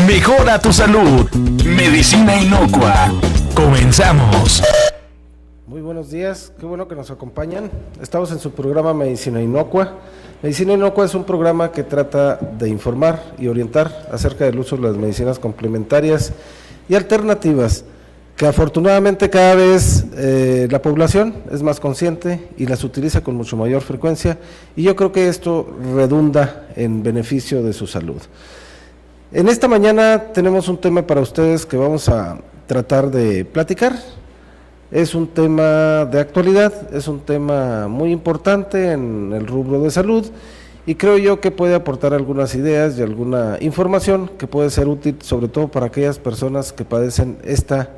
Mejora tu salud. Medicina inocua. Comenzamos. Muy buenos días, qué bueno que nos acompañan. Estamos en su programa Medicina Inocua. Medicina Inocua es un programa que trata de informar y orientar acerca del uso de las medicinas complementarias y alternativas, que afortunadamente cada vez la población es más consciente y las utiliza con mucho mayor frecuencia, y yo creo que esto redunda en beneficio de su salud. En esta mañana tenemos un tema para ustedes que vamos a tratar de platicar. Es un tema de actualidad, es un tema muy importante en el rubro de salud, y creo yo que puede aportar algunas ideas y alguna información que puede ser útil, sobre todo para aquellas personas que padecen esta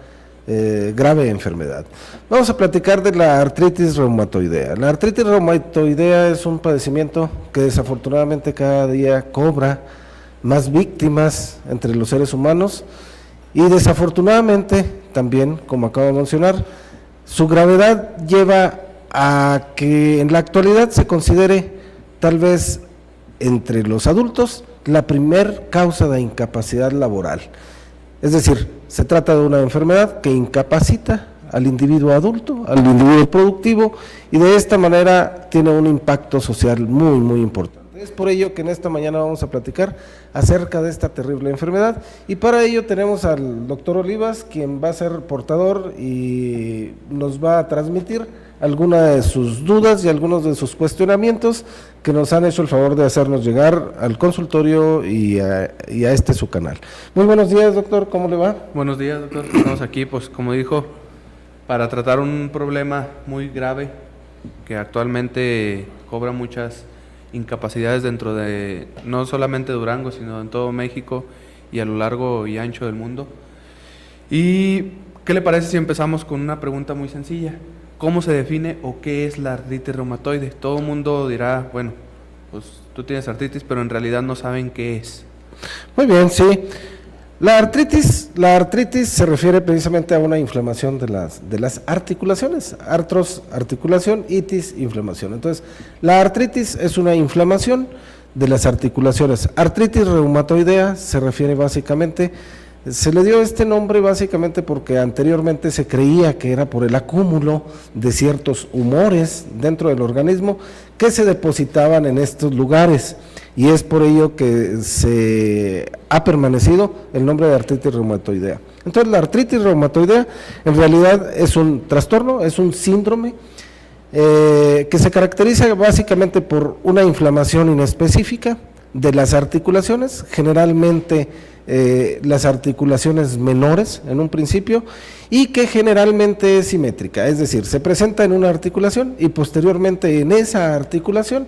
grave enfermedad. Vamos a platicar de la artritis reumatoidea. La artritis reumatoidea es un padecimiento que desafortunadamente cada día cobra más víctimas entre los seres humanos, y desafortunadamente también, como acabo de mencionar, su gravedad lleva a que en la actualidad se considere tal vez entre los adultos la primer causa de incapacidad laboral. Es decir, se trata de una enfermedad que incapacita al individuo adulto, al individuo productivo, y de esta manera tiene un impacto social muy, muy importante. Es por ello que en esta mañana vamos a platicar acerca de esta terrible enfermedad, y para ello tenemos al doctor Olivas, quien va a ser portador y nos va a transmitir algunas de sus dudas y algunos de sus cuestionamientos que nos han hecho el favor de hacernos llegar al consultorio y a este su canal. Muy buenos días, doctor, ¿cómo le va? Buenos días, doctor. Estamos aquí, pues como dijo, para tratar un problema muy grave que actualmente cobra muchas incapacidades dentro de, no solamente Durango, sino en todo México y a lo largo y ancho del mundo. ¿Y qué le parece si empezamos con una pregunta muy sencilla? ¿Cómo se define o qué es la artritis reumatoide? Todo el mundo dirá, bueno, pues tú tienes artritis, pero en realidad no saben qué es. Muy bien, sí. La artritis se refiere precisamente a una inflamación de las articulaciones, artros, articulación, itis, inflamación. Entonces, la artritis es una inflamación de las articulaciones. Artritis reumatoidea se refiere básicamente, se le dio este nombre básicamente porque anteriormente se creía que era por el acúmulo de ciertos humores dentro del organismo que se depositaban en estos lugares, y es por ello que se ha permanecido el nombre de artritis reumatoidea. Entonces, la artritis reumatoidea en realidad es un trastorno, es un síndrome que se caracteriza básicamente por una inflamación inespecífica de las articulaciones, generalmente las articulaciones menores en un principio, y que generalmente es simétrica, es decir, se presenta en una articulación y posteriormente en esa articulación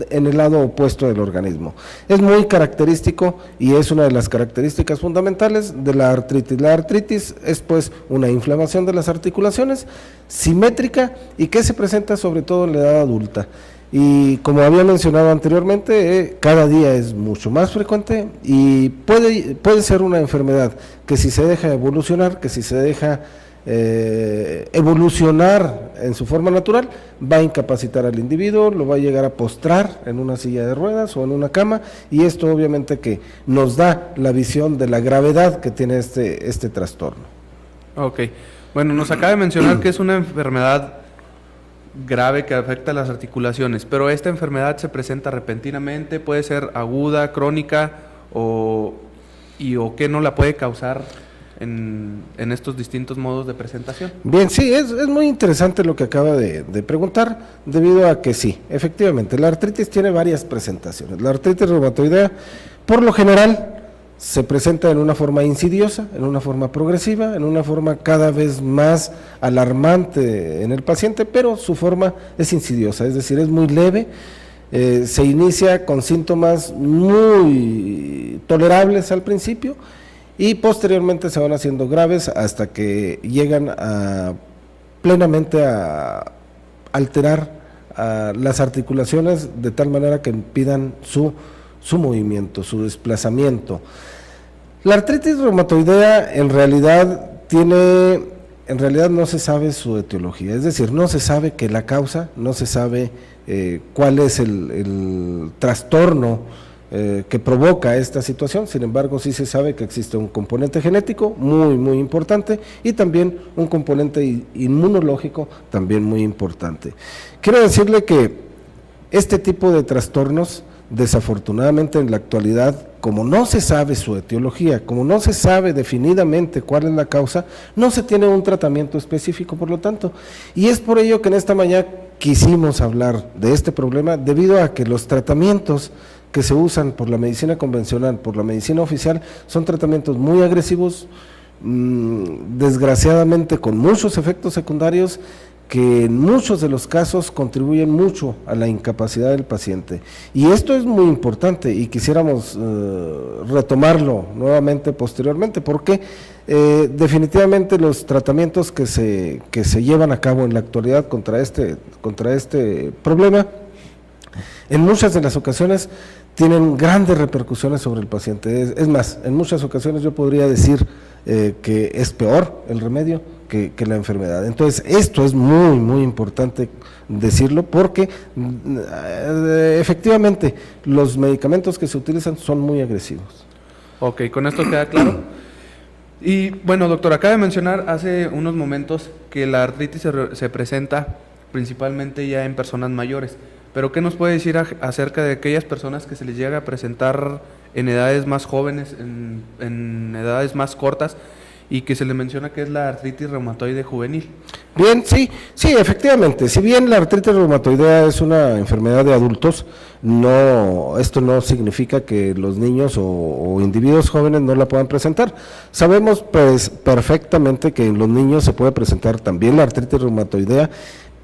en el lado opuesto del organismo. Es muy característico y es una de las características fundamentales de la artritis. La artritis es pues una inflamación de las articulaciones simétrica y que se presenta sobre todo en la edad adulta. Y como había mencionado anteriormente, cada día es mucho más frecuente y puede ser una enfermedad que si se deja evolucionar, que si se deja evolucionar en su forma natural, va a incapacitar al individuo, lo va a llegar a postrar en una silla de ruedas o en una cama, y esto obviamente que nos da la visión de la gravedad que tiene este trastorno. Ok, bueno, nos acaba de mencionar que es una enfermedad grave que afecta a las articulaciones, pero esta enfermedad se presenta repentinamente, puede ser aguda, crónica, o qué no la puede causar en estos distintos modos de presentación. Bien, sí, es muy interesante lo que acaba de preguntar, debido a que sí, efectivamente, la artritis tiene varias presentaciones. La artritis reumatoidea, por lo general, se presenta en una forma insidiosa, en una forma progresiva, en una forma cada vez más alarmante en el paciente, pero su forma es insidiosa, es decir, es muy leve, se inicia con síntomas muy tolerables al principio y posteriormente se van haciendo graves hasta que llegan plenamente a alterar las articulaciones de tal manera que impidan su movimiento, su desplazamiento. La artritis reumatoidea en realidad no se sabe su etiología, es decir, no se sabe qué la causa, no se sabe cuál es el trastorno que provoca esta situación. Sin embargo, sí se sabe que existe un componente genético muy, muy importante y también un componente inmunológico también muy importante. Quiero decirle que este tipo de trastornos, desafortunadamente en la actualidad, como no se sabe su etiología, como no se sabe definidamente cuál es la causa, no se tiene un tratamiento específico, por lo tanto. Y es por ello que en esta mañana quisimos hablar de este problema, debido a que los tratamientos que se usan por la medicina convencional, por la medicina oficial, son tratamientos muy agresivos, desgraciadamente con muchos efectos secundarios, que en muchos de los casos contribuyen mucho a la incapacidad del paciente. Y esto es muy importante y quisiéramos retomarlo nuevamente posteriormente, porque definitivamente los tratamientos que se llevan a cabo en la actualidad contra este problema, en muchas de las ocasiones tienen grandes repercusiones sobre el paciente. Es más, en muchas ocasiones yo podría decir que es peor el remedio que la enfermedad. Entonces, esto es muy, muy importante decirlo, porque efectivamente los medicamentos que se utilizan son muy agresivos. Ok, con esto queda claro. Y bueno, doctor, acaba de mencionar hace unos momentos que la artritis se presenta principalmente ya en personas mayores. Pero ¿qué nos puede decir acerca de aquellas personas que se les llega a presentar en edades más jóvenes, en edades más cortas, y que se le menciona que es la artritis reumatoide juvenil? Bien, sí, efectivamente. Si bien la artritis reumatoidea es una enfermedad de adultos, esto no significa que los niños o individuos jóvenes no la puedan presentar. Sabemos pues perfectamente que en los niños se puede presentar también la artritis reumatoidea,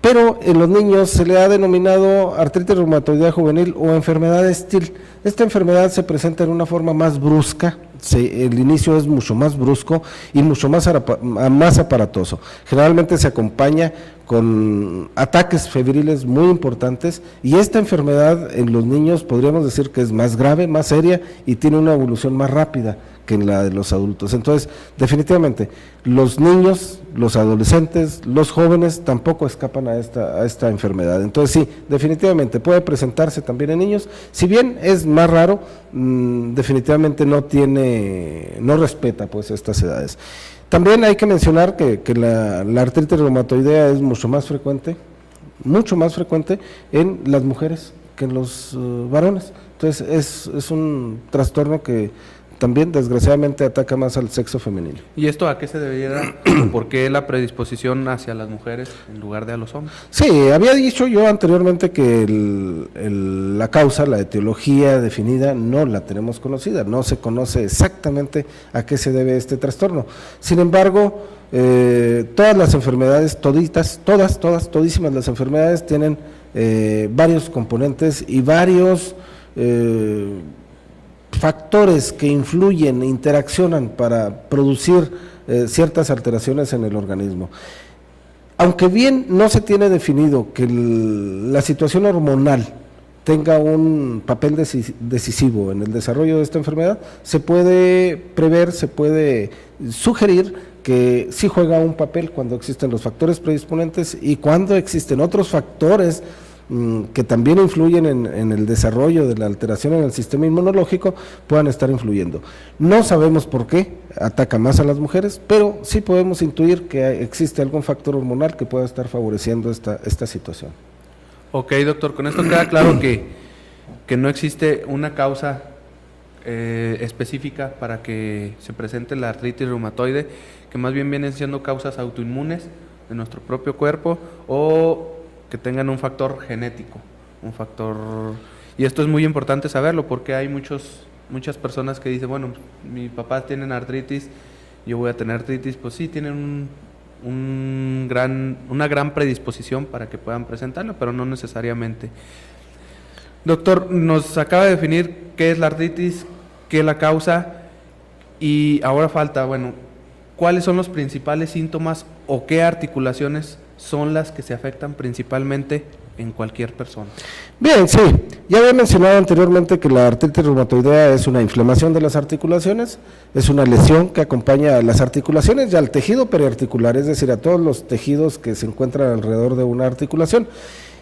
pero en los niños se le ha denominado artritis reumatoidea juvenil o enfermedad de Still. Esta enfermedad se presenta en una forma más brusca, el inicio es mucho más brusco y mucho más aparatoso. Generalmente se acompaña con ataques febriles muy importantes, y esta enfermedad en los niños podríamos decir que es más grave, más seria y tiene una evolución más rápida que en la de los adultos. Entonces, definitivamente, los niños, los adolescentes, los jóvenes tampoco escapan a esta enfermedad. Entonces, sí, definitivamente puede presentarse también en niños, si bien es más raro, definitivamente no respeta pues estas edades. También hay que mencionar que la artritis reumatoidea es mucho más frecuente en las mujeres que en los varones. Entonces, es un trastorno que también desgraciadamente ataca más al sexo femenino. ¿Y esto a qué se debería? ¿Por qué la predisposición hacia las mujeres en lugar de a los hombres? Sí, había dicho yo anteriormente que la causa, la etiología definida, no la tenemos conocida, no se conoce exactamente a qué se debe este trastorno. Sin embargo, todas las enfermedades, todísimas las enfermedades tienen varios componentes y varios factores que influyen, interaccionan para producir ciertas alteraciones en el organismo. Aunque bien no se tiene definido que la situación hormonal tenga un papel decisivo en el desarrollo de esta enfermedad, se puede prever, se puede sugerir que sí juega un papel cuando existen los factores predisponentes y cuando existen otros factores que también influyen en el desarrollo de la alteración en el sistema inmunológico, puedan estar influyendo. No sabemos por qué ataca más a las mujeres, pero sí podemos intuir que existe algún factor hormonal que pueda estar favoreciendo esta situación. Ok, doctor, con esto queda claro que no existe una causa específica para que se presente la artritis reumatoide, que más bien vienen siendo causas autoinmunes de nuestro propio cuerpo o que tengan un factor genético, y esto es muy importante saberlo porque hay muchas personas que dicen, bueno, mi papá tiene artritis, yo voy a tener artritis. Pues sí, tienen una gran predisposición para que puedan presentarlo, pero no necesariamente. Doctor, nos acaba de definir qué es la artritis, qué es la causa, y ahora falta, bueno, ¿cuáles son los principales síntomas o qué articulaciones son las que se afectan principalmente en cualquier persona? Bien, sí, ya había mencionado anteriormente que la artritis reumatoidea es una inflamación de las articulaciones, es una lesión que acompaña a las articulaciones y al tejido periarticular, es decir, a todos los tejidos que se encuentran alrededor de una articulación.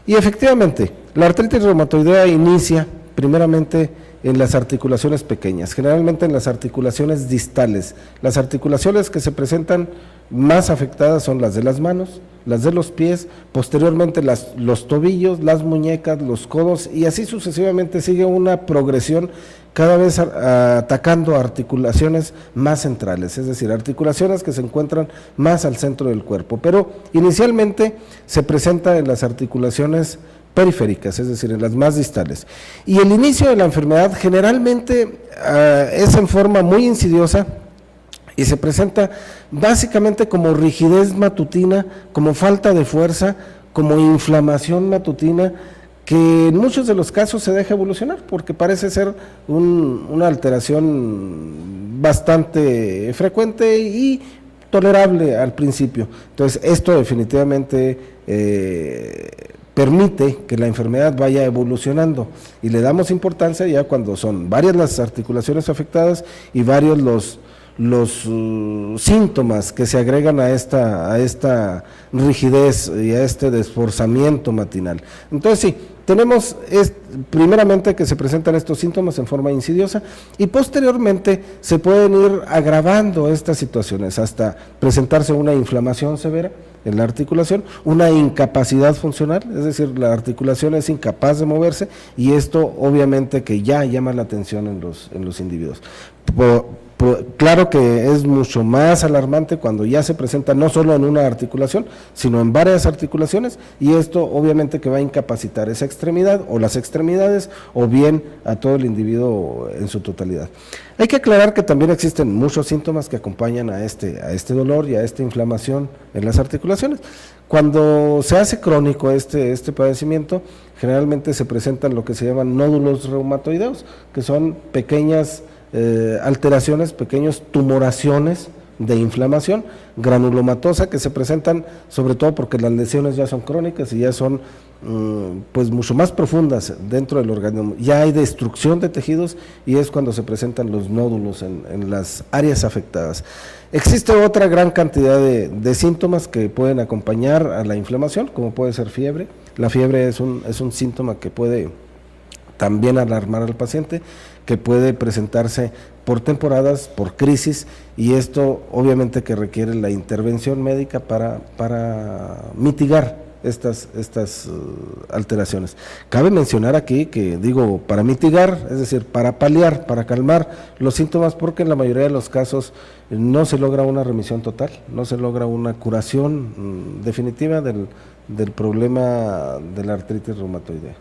Y efectivamente, la artritis reumatoidea inicia primeramente en las articulaciones pequeñas, generalmente en las articulaciones distales. Las articulaciones que se presentan más afectadas son las de las manos, las de los pies, posteriormente los tobillos, las muñecas, los codos, y así sucesivamente sigue una progresión cada vez atacando articulaciones más centrales, es decir, articulaciones que se encuentran más al centro del cuerpo, pero inicialmente se presenta en las articulaciones periféricas, es decir, en las más distales. Y el inicio de la enfermedad generalmente es en forma muy insidiosa y se presenta básicamente como rigidez matutina, como falta de fuerza, como inflamación matutina, que en muchos de los casos se deja evolucionar, porque parece ser una alteración bastante frecuente y tolerable al principio. Entonces, esto definitivamente permite que la enfermedad vaya evolucionando y le damos importancia ya cuando son varias las articulaciones afectadas y varios los síntomas que se agregan a esta rigidez y a este desforzamiento matinal. Entonces sí, tenemos primeramente que se presentan estos síntomas en forma insidiosa y posteriormente se pueden ir agravando estas situaciones hasta presentarse una inflamación severa en la articulación, una incapacidad funcional, es decir, la articulación es incapaz de moverse y esto obviamente que ya llama la atención en los individuos. Claro que es mucho más alarmante cuando ya se presenta no solo en una articulación, sino en varias articulaciones, y esto obviamente que va a incapacitar esa extremidad o las extremidades o bien a todo el individuo en su totalidad. Hay que aclarar que también existen muchos síntomas que acompañan a este dolor y a esta inflamación en las articulaciones. Cuando se hace crónico este padecimiento, generalmente se presentan lo que se llaman nódulos reumatoideos, que son pequeñas alteraciones, pequeños tumoraciones de inflamación granulomatosa que se presentan sobre todo porque las lesiones ya son crónicas y ya son pues mucho más profundas dentro del organismo, ya hay destrucción de tejidos y es cuando se presentan los nódulos en las áreas afectadas. Existe otra gran cantidad de síntomas que pueden acompañar a la inflamación, como puede ser fiebre. La fiebre es un síntoma que puede también alarmar al paciente, que puede presentarse por temporadas, por crisis, y esto obviamente que requiere la intervención médica para mitigar estas alteraciones. Cabe mencionar aquí que digo para mitigar, es decir, para paliar, para calmar los síntomas, porque en la mayoría de los casos no se logra una remisión total, no se logra una curación definitiva del problema de la artritis reumatoidea.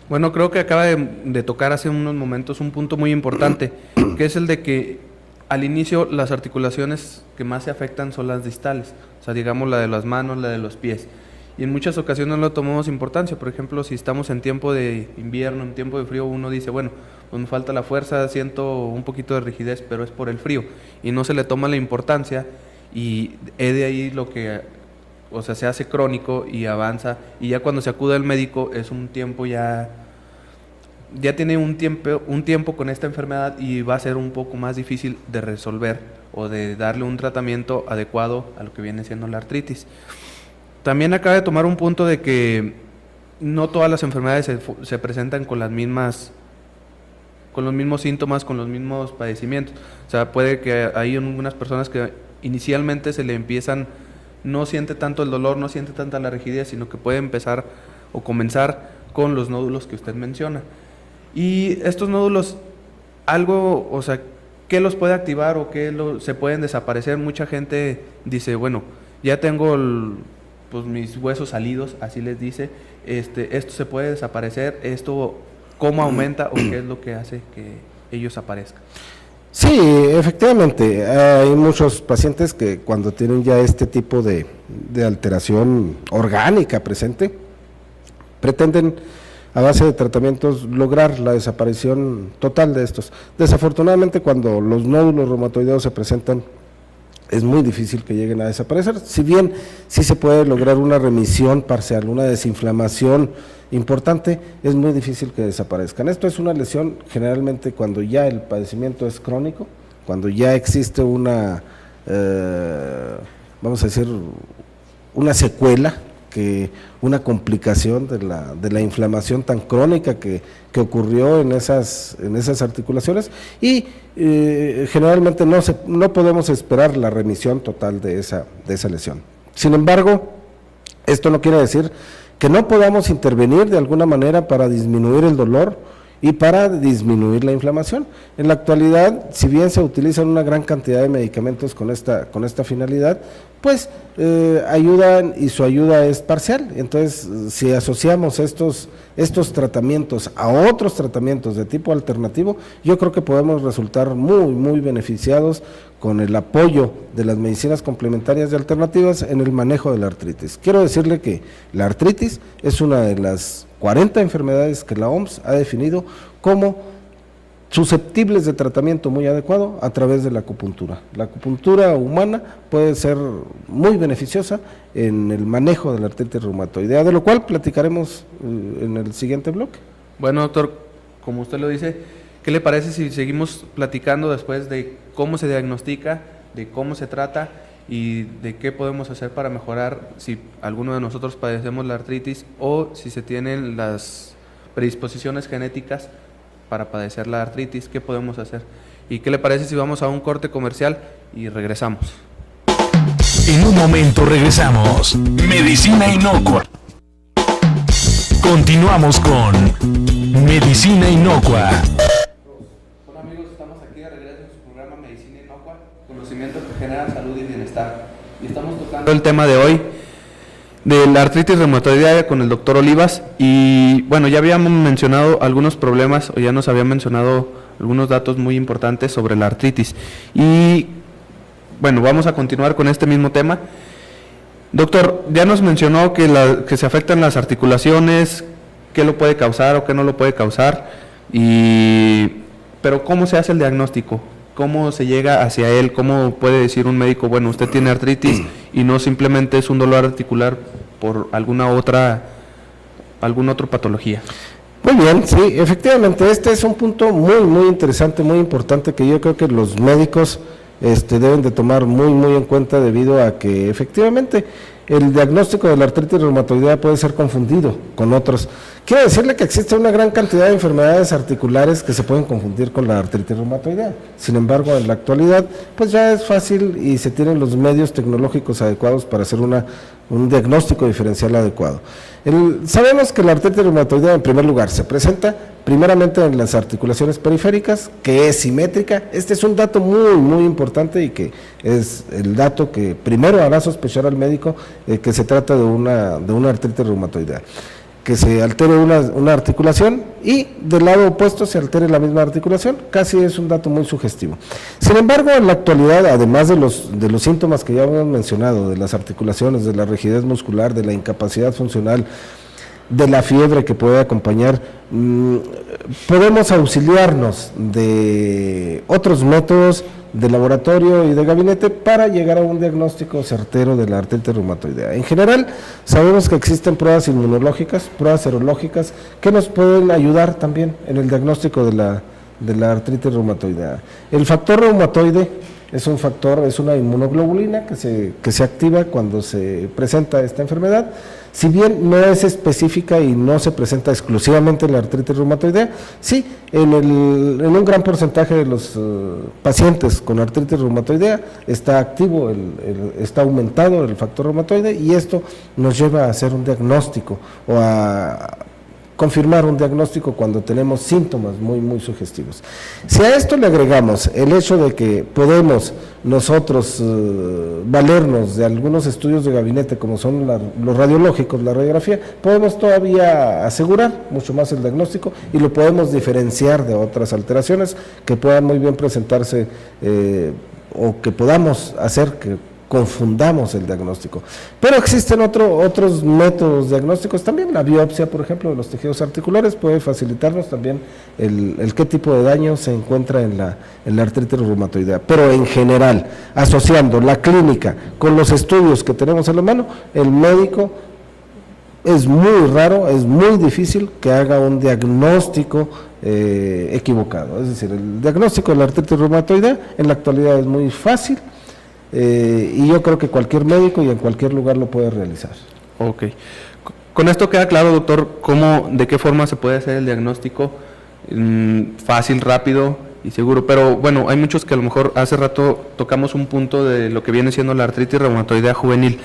Bueno, creo que acaba de tocar hace unos momentos un punto muy importante, que es el de que al inicio las articulaciones que más se afectan son las distales, o sea, digamos la de las manos, la de los pies. Y en muchas ocasiones no tomamos importancia. Por ejemplo, si estamos en tiempo de invierno, en tiempo de frío, uno dice, bueno, pues me falta la fuerza, siento un poquito de rigidez, pero es por el frío. Y no se le toma la importancia y es de ahí lo que, o sea, se hace crónico y avanza. Y ya cuando se acude al médico es un tiempo ya tiene un tiempo con esta enfermedad y va a ser un poco más difícil de resolver o de darle un tratamiento adecuado a lo que viene siendo la artritis. También acaba de tomar un punto de que no todas las enfermedades se presentan con los mismos síntomas, con los mismos padecimientos. O sea, puede que hay algunas personas que inicialmente se le empiezan, no siente tanto el dolor, no siente tanta la rigidez, sino que puede empezar o comenzar con los nódulos que usted menciona. Y estos nódulos, o sea, ¿qué los puede activar o qué se pueden desaparecer? Mucha gente dice, bueno, ya tengo pues mis huesos salidos, así les dice, esto se puede desaparecer, esto cómo aumenta o qué es lo que hace que ellos aparezcan. Sí, efectivamente, hay muchos pacientes que cuando tienen ya este tipo de alteración orgánica presente, pretenden a base de tratamientos lograr la desaparición total de estos. Desafortunadamente cuando los nódulos reumatoideos se presentan es muy difícil que lleguen a desaparecer, si bien sí se puede lograr una remisión parcial, una desinflamación importante, es muy difícil que desaparezcan. Esto es una lesión generalmente cuando ya el padecimiento es crónico, cuando ya existe una, vamos a decir, una secuela que una complicación de la inflamación tan crónica que ocurrió en esas articulaciones, y generalmente no podemos esperar la remisión total de esa lesión. Sin embargo, esto no quiere decir que no podamos intervenir de alguna manera para disminuir el dolor y para disminuir la inflamación. En la actualidad, si bien se utilizan una gran cantidad de medicamentos con esta finalidad, pues ayudan, y su ayuda es parcial. Entonces, si asociamos estos tratamientos a otros tratamientos de tipo alternativo, yo creo que podemos resultar muy beneficiados con el apoyo de las medicinas complementarias y alternativas en el manejo de la artritis. Quiero decirle que la artritis es una de las 40 enfermedades que la OMS ha definido como susceptibles de tratamiento muy adecuado a través de la acupuntura. La acupuntura humana puede ser muy beneficiosa en el manejo de la artritis reumatoidea, de lo cual platicaremos en el siguiente bloque. Bueno, doctor, como usted lo dice, ¿qué le parece si seguimos platicando después de cómo se diagnostica, de cómo se trata y de qué podemos hacer para mejorar si alguno de nosotros padecemos la artritis o si se tienen las predisposiciones genéticas para padecer la artritis? ¿Qué podemos hacer? ¿Y qué le parece si vamos a un corte comercial y regresamos? En un momento regresamos. Medicina Inocua. Continuamos con Medicina Inocua. Hola amigos, estamos aquí de regreso en su programa Medicina Inocua, conocimiento que genera salud y bienestar. Y estamos tocando el tema de hoy, de la artritis reumatoidea, con el doctor Olivas. Y bueno, ya habíamos mencionado algunos problemas, o ya nos habían mencionado algunos datos muy importantes sobre la artritis. Y bueno, vamos a continuar con este mismo tema. Doctor, ya nos mencionó que se afectan las articulaciones, qué lo puede causar o qué no lo puede causar, pero ¿cómo se hace el diagnóstico? ¿Cómo se llega hacia él? ¿Cómo puede decir un médico, bueno, usted tiene artritis y no simplemente es un dolor articular por alguna otra patología? Muy bien, sí, efectivamente, este es un punto muy interesante, muy importante, que yo creo que los médicos deben de tomar muy en cuenta, debido a que efectivamente el diagnóstico de la artritis reumatoidea puede ser confundido con otros. Quiero decirle que existe una gran cantidad de enfermedades articulares que se pueden confundir con la artritis reumatoidea. Sin embargo, en la actualidad, pues ya es fácil y se tienen los medios tecnológicos adecuados para hacer un diagnóstico diferencial adecuado. Sabemos que la artritis reumatoidea, en primer lugar, se presenta primeramente en las articulaciones periféricas, que es simétrica. Este es un dato muy importante, y que es el dato que primero hará sospechar al médico que se trata de una artritis reumatoidea. Que se altere una articulación y del lado opuesto se altere la misma articulación, casi es un dato muy sugestivo. Sin embargo, en la actualidad, además de los síntomas que ya hemos mencionado, de las articulaciones, de la rigidez muscular, de la incapacidad funcional, de la fiebre que puede acompañar, podemos auxiliarnos de otros métodos de laboratorio y de gabinete para llegar a un diagnóstico certero de la artritis reumatoidea. En general, sabemos que existen pruebas inmunológicas, pruebas serológicas, que nos pueden ayudar también en el diagnóstico de la artritis reumatoidea. El factor reumatoide es una inmunoglobulina que se activa cuando se presenta esta enfermedad. Si bien no es específica y no se presenta exclusivamente en la artritis reumatoidea, sí, en un gran porcentaje de los pacientes con artritis reumatoidea está activo, está aumentado el factor reumatoide, y esto nos lleva a hacer un diagnóstico o a confirmar un diagnóstico cuando tenemos síntomas muy sugestivos. Si a esto le agregamos el hecho de que podemos nosotros valernos de algunos estudios de gabinete, como son los radiológicos, la radiografía, podemos todavía asegurar mucho más el diagnóstico y lo podemos diferenciar de otras alteraciones que puedan muy bien presentarse o que podamos hacer que confundamos el diagnóstico. Pero existen otros métodos diagnósticos también. La biopsia, por ejemplo, de los tejidos articulares puede facilitarnos también el qué tipo de daño se encuentra en la artritis reumatoidea. Pero en general, asociando la clínica con los estudios que tenemos en la mano, el médico es muy raro, es muy difícil que haga un diagnóstico equivocado. Es decir, el diagnóstico de la artritis reumatoidea en la actualidad es muy fácil, y yo creo que cualquier médico y en cualquier lugar lo puede realizar. Ok. Con esto queda claro, doctor, de qué forma se puede hacer el diagnóstico fácil, rápido y seguro. Pero bueno, hay muchos que a lo mejor hace rato tocamos un punto de lo que viene siendo la artritis reumatoidea juvenil.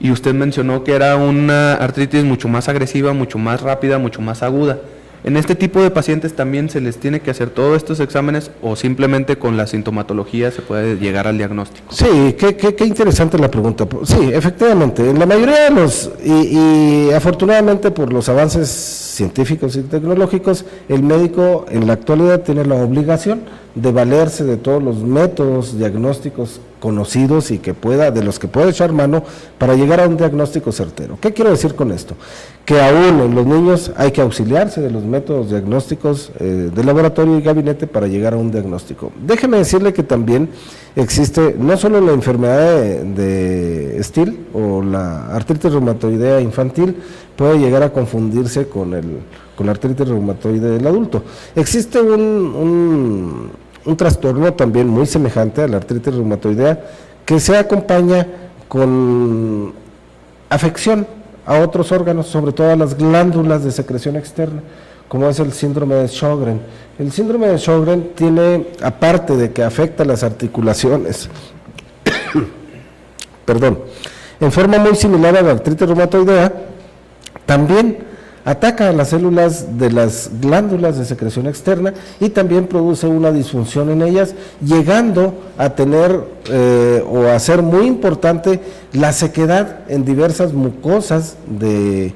Y usted mencionó que era una artritis mucho más agresiva, mucho más rápida, mucho más aguda. ¿En este tipo de pacientes también se les tiene que hacer todos estos exámenes o simplemente con la sintomatología se puede llegar al diagnóstico? Sí, qué interesante la pregunta. Sí, efectivamente, en la mayoría de los, y afortunadamente por los avances científicos y tecnológicos, el médico en la actualidad tiene la obligación de valerse de todos los métodos diagnósticos conocidos y de los que puede echar mano para llegar a un diagnóstico certero. ¿Qué quiero decir con esto? Que aún en los niños hay que auxiliarse de los métodos diagnósticos de laboratorio y gabinete para llegar a un diagnóstico. Déjeme decirle que también existe no solo la enfermedad de Still o la artritis reumatoidea infantil, puede llegar a confundirse con la artritis reumatoide del adulto. Existe un trastorno también muy semejante a la artritis reumatoidea que se acompaña con afección a otros órganos, sobre todo a las glándulas de secreción externa, como es el síndrome de Sjögren. El síndrome de Sjögren tiene, aparte de que afecta las articulaciones, en forma muy similar a la artritis reumatoidea, también ataca a las células de las glándulas de secreción externa y también produce una disfunción en ellas, llegando a tener o a ser muy importante la sequedad en diversas mucosas del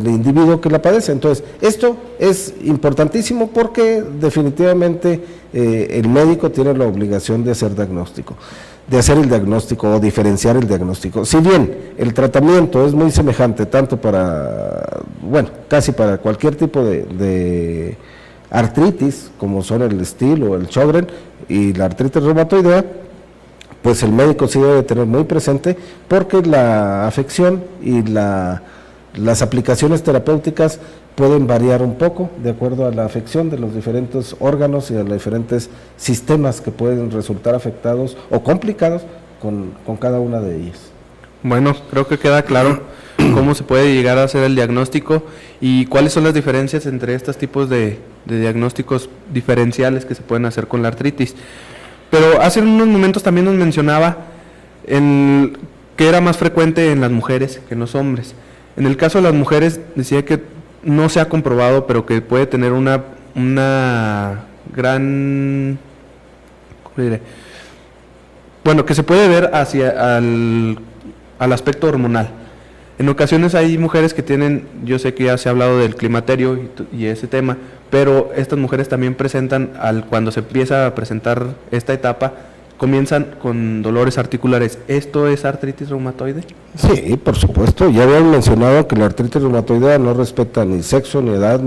individuo que la padece. Entonces, esto es importantísimo porque definitivamente el médico tiene la obligación de hacer el diagnóstico o diferenciar el diagnóstico. Si bien el tratamiento es muy semejante tanto casi para cualquier tipo de artritis, como son el Still o el Sjögren y la artritis reumatoidea, pues el médico sí debe tener muy presente porque la afección y las aplicaciones terapéuticas pueden variar un poco de acuerdo a la afección de los diferentes órganos y a los diferentes sistemas que pueden resultar afectados o complicados con cada una de ellas. Bueno, creo que queda claro cómo se puede llegar a hacer el diagnóstico y cuáles son las diferencias entre estos tipos de diagnósticos diferenciales que se pueden hacer con la artritis. Pero hace unos momentos también nos mencionaba que era más frecuente en las mujeres que en los hombres. En el caso de las mujeres decía que no se ha comprobado, pero que puede tener una gran, ¿cómo diré? Bueno, que se puede ver hacia al aspecto hormonal. En ocasiones hay mujeres que tienen, yo sé que ya se ha hablado del climaterio y ese tema, pero estas mujeres también presentan, cuando se empieza a presentar esta etapa, comienzan con dolores articulares. ¿Esto es artritis reumatoide? Sí, por supuesto. Ya habían mencionado que la artritis reumatoidea no respeta ni sexo, ni edad,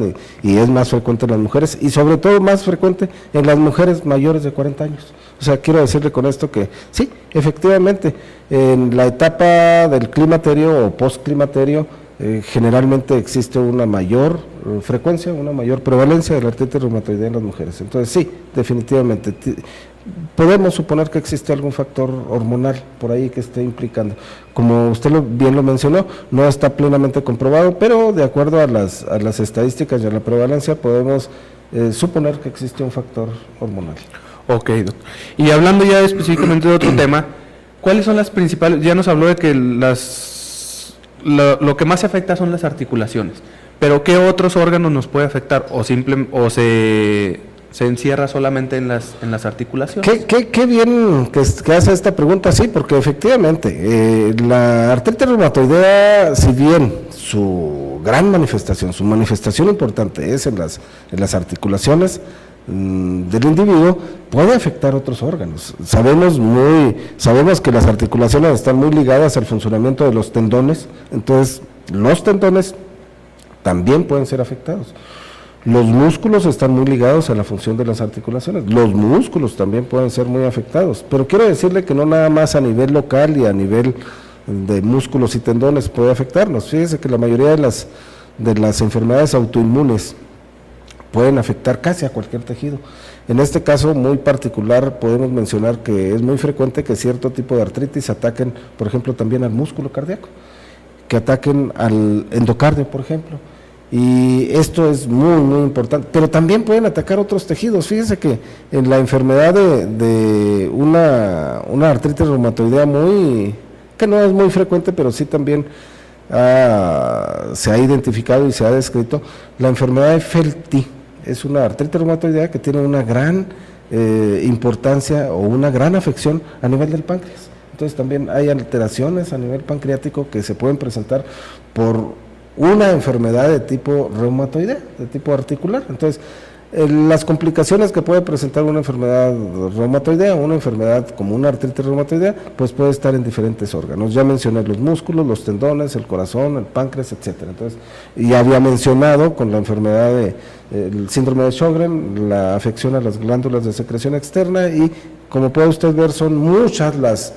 y es más frecuente en las mujeres, y sobre todo más frecuente en las mujeres mayores de 40 años. O sea, quiero decirle con esto que sí, efectivamente, en la etapa del climaterio o postclimaterio, generalmente existe una mayor frecuencia, una mayor prevalencia de la artritis reumatoidea en las mujeres. Entonces sí, definitivamente, podemos suponer que existe algún factor hormonal por ahí que esté implicando. Como usted bien lo mencionó, no está plenamente comprobado, pero de acuerdo a las estadísticas y a la prevalencia podemos suponer que existe un factor hormonal. Ok, doctor. Y hablando ya específicamente de otro tema, ¿cuáles son las principales? Ya nos habló de que lo que más se afecta son las articulaciones, pero ¿qué otros órganos nos puede afectar? ¿O se encierra solamente en las articulaciones? Qué bien que hace esta pregunta, sí, porque efectivamente la artritis reumatoidea, si bien su gran manifestación, su manifestación importante es en las articulaciones del individuo, puede afectar otros órganos. Sabemos que las articulaciones están muy ligadas al funcionamiento de los tendones, entonces los tendones también pueden ser afectados. Los músculos están muy ligados a la función de las articulaciones, los músculos también pueden ser muy afectados, pero quiero decirle que no nada más a nivel local y a nivel de músculos y tendones puede afectarnos. Fíjese que la mayoría de las enfermedades autoinmunes pueden afectar casi a cualquier tejido. En este caso muy particular podemos mencionar que es muy frecuente que cierto tipo de artritis ataquen, por ejemplo, también al músculo cardíaco, que ataquen al endocardio, por ejemplo. Y esto es muy, muy importante. Pero también pueden atacar otros tejidos. Fíjense que en la enfermedad de una artritis reumatoidea que no es muy frecuente, pero sí también se ha identificado y se ha descrito, la enfermedad de Felty. Es una artritis reumatoidea que tiene una gran importancia o una gran afección a nivel del páncreas. Entonces también hay alteraciones a nivel pancreático que se pueden presentar por una enfermedad de tipo reumatoidea, de tipo articular. Entonces, las complicaciones que puede presentar una enfermedad reumatoidea, una enfermedad como una artritis reumatoidea, pues puede estar en diferentes órganos. Ya mencioné los músculos, los tendones, el corazón, el páncreas, etcétera. Entonces, ya había mencionado con la enfermedad el síndrome de Sjögren, la afección a las glándulas de secreción externa, y como puede usted ver, son muchas las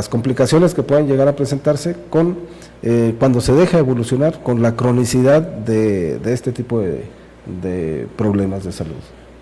complicaciones que pueden llegar a presentarse cuando se deja evolucionar con la cronicidad de este tipo de problemas de salud.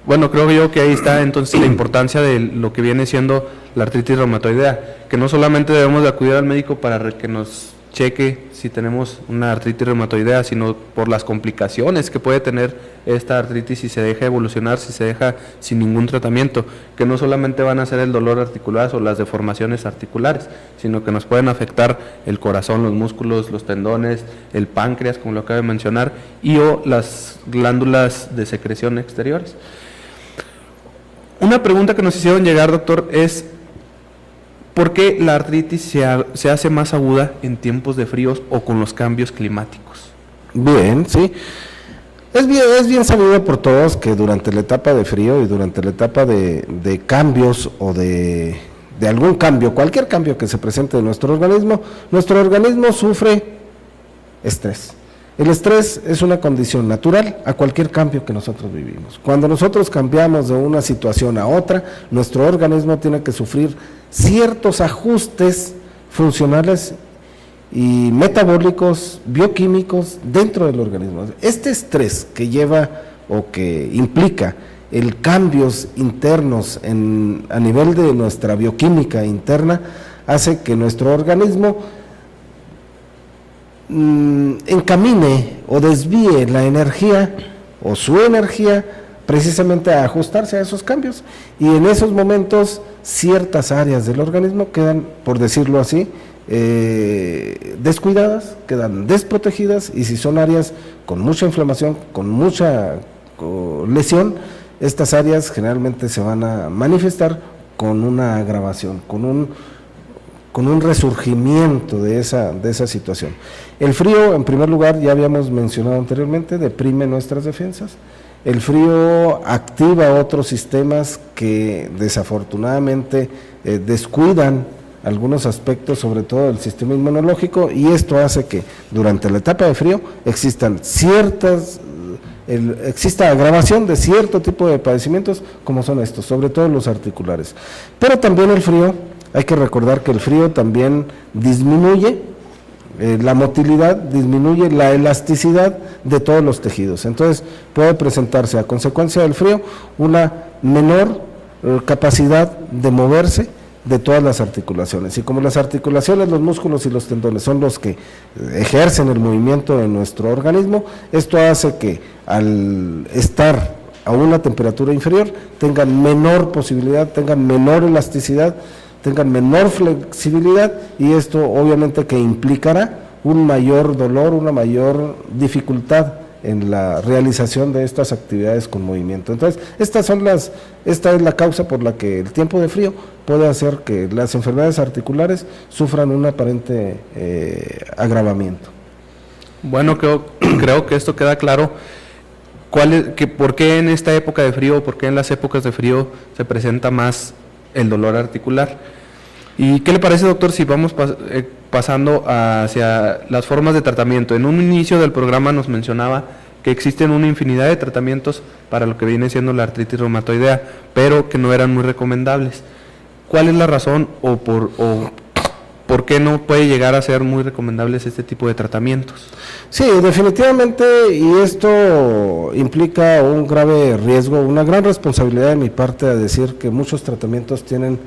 Bueno, creo yo que ahí está entonces la importancia de lo que viene siendo la artritis reumatoidea, que no solamente debemos de acudir al médico para que nos cheque si tenemos una artritis reumatoidea, sino por las complicaciones que puede tener esta artritis si se deja evolucionar, si se deja sin ningún tratamiento, que no solamente van a ser el dolor articular o las deformaciones articulares, sino que nos pueden afectar el corazón, los músculos, los tendones, el páncreas, como lo acabo de mencionar, o las glándulas de secreción exteriores. Una pregunta que nos hicieron llegar, doctor, es ¿por qué la artritis se hace más aguda en tiempos de fríos o con los cambios climáticos? Bien, sí. Es bien sabido por todos que durante la etapa de frío y durante la etapa de cambios o de algún cambio, cualquier cambio que se presente en nuestro organismo sufre estrés. El estrés es una condición natural a cualquier cambio que nosotros vivimos. Cuando nosotros cambiamos de una situación a otra, nuestro organismo tiene que sufrir ciertos ajustes funcionales y metabólicos, bioquímicos dentro del organismo. Este estrés que lleva o que implica el cambios internos a nivel de nuestra bioquímica interna hace que nuestro organismo encamine o desvíe la energía o su energía precisamente a ajustarse a esos cambios, y en esos momentos ciertas áreas del organismo quedan, por decirlo así, descuidadas, quedan desprotegidas, y si son áreas con mucha inflamación, con mucha lesión, estas áreas generalmente se van a manifestar con una agravación, con un resurgimiento de esa situación. El frío, en primer lugar, ya habíamos mencionado anteriormente, deprime nuestras defensas. El frío activa otros sistemas que desafortunadamente descuidan algunos aspectos, sobre todo el sistema inmunológico, y esto hace que durante la etapa de frío exista agravación de cierto tipo de padecimientos, como son estos, sobre todo los articulares. Pero también el frío, hay que recordar que el frío también disminuye la motilidad, disminuye la elasticidad de todos los tejidos. Entonces puede presentarse a consecuencia del frío una menor capacidad de moverse de todas las articulaciones. Y como las articulaciones, los músculos y los tendones son los que ejercen el movimiento en nuestro organismo, esto hace que al estar a una temperatura inferior tengan menor posibilidad, tengan menor elasticidad, tengan menor flexibilidad, y esto obviamente que implicará un mayor dolor, una mayor dificultad en la realización de estas actividades con movimiento. Entonces, esta es la causa por la que el tiempo de frío puede hacer que las enfermedades articulares sufran un aparente agravamiento. Bueno, creo que esto queda claro. ¿Por qué en esta época de frío, por qué en las épocas de frío se presenta más el dolor articular? ¿Y qué le parece, doctor, si vamos pasando hacia las formas de tratamiento? En un inicio del programa nos mencionaba que existen una infinidad de tratamientos para lo que viene siendo la artritis reumatoidea, pero que no eran muy recomendables. ¿Cuál es la razón o por qué no puede llegar a ser muy recomendables este tipo de tratamientos? Sí, definitivamente, y esto implica un grave riesgo, una gran responsabilidad de mi parte a decir que muchos tratamientos tienen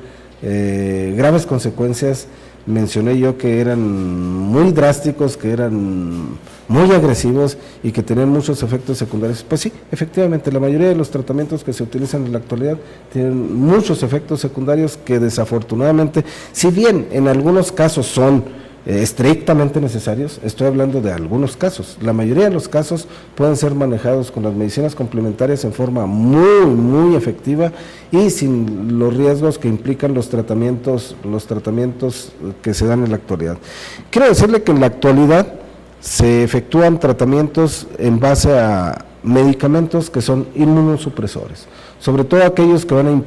graves consecuencias mencioné yo que eran muy drásticos, que eran muy agresivos y que tenían muchos efectos secundarios. Pues sí, efectivamente, la mayoría de los tratamientos que se utilizan en la actualidad tienen muchos efectos secundarios que desafortunadamente, si bien en algunos casos son estrictamente necesarios, estoy hablando de algunos casos, la mayoría de los casos pueden ser manejados con las medicinas complementarias en forma muy efectiva y sin los riesgos que implican los tratamientos que se dan en la actualidad. Quiero decirle que en la actualidad se efectúan tratamientos en base a medicamentos que son inmunosupresores, sobre todo aquellos que van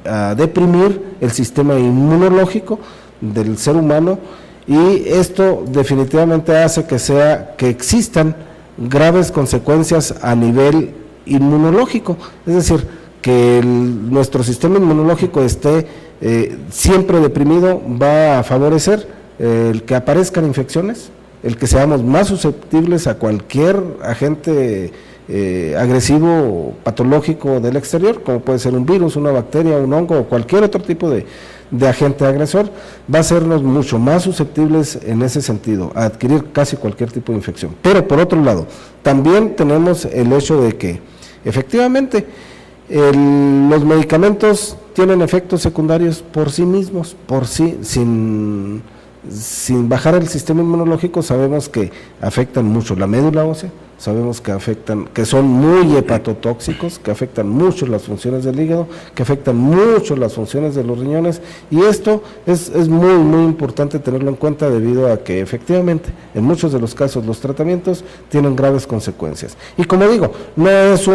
a deprimir el sistema inmunológico del ser humano, y esto definitivamente hace que existan graves consecuencias a nivel inmunológico, es decir, que nuestro sistema inmunológico esté siempre deprimido va a favorecer el que aparezcan infecciones, el que seamos más susceptibles a cualquier agente agresivo patológico del exterior, como puede ser un virus, una bacteria, un hongo o cualquier otro tipo de agente agresor, va a hacernos mucho más susceptibles en ese sentido, a adquirir casi cualquier tipo de infección. Pero por otro lado, también tenemos el hecho de que efectivamente los medicamentos tienen efectos secundarios por sí mismos, sin bajar el sistema inmunológico. Sabemos que afectan mucho la médula ósea, sabemos que son muy hepatotóxicos, que afectan mucho las funciones del hígado, que afectan mucho las funciones de los riñones, y esto es muy importante tenerlo en cuenta, debido a que efectivamente en muchos de los casos los tratamientos tienen graves consecuencias. Y como digo, no es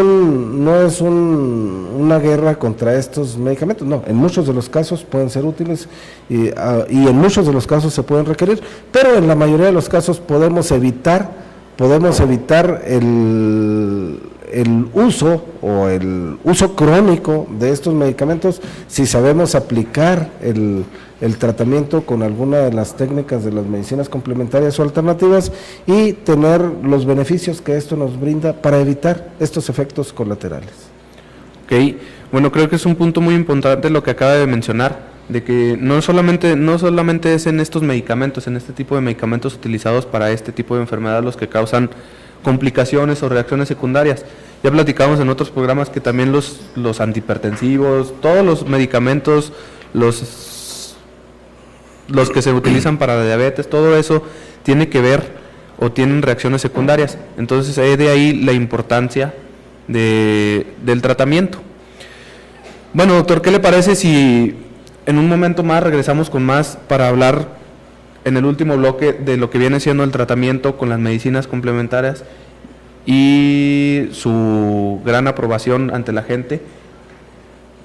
una guerra contra estos medicamentos, no, en muchos de los casos pueden ser útiles y en muchos de los casos se pueden requerir, pero en la mayoría de los casos podemos evitar el uso crónico de estos medicamentos si sabemos aplicar el tratamiento con alguna de las técnicas de las medicinas complementarias o alternativas y tener los beneficios que esto nos brinda para evitar estos efectos colaterales. Ok, bueno, creo que es un punto muy importante lo que acaba de mencionar, de que no solamente es en estos medicamentos, en este tipo de medicamentos utilizados para este tipo de enfermedad los que causan complicaciones o reacciones secundarias. Ya platicamos en otros programas que también los antihipertensivos, todos los medicamentos, los que se utilizan para la diabetes, todo eso tiene que ver o tienen reacciones secundarias. Entonces, de ahí la importancia del tratamiento. Bueno, doctor, ¿qué le parece si en un momento más regresamos con más para hablar en el último bloque de lo que viene siendo el tratamiento con las medicinas complementarias y su gran aprobación ante la gente?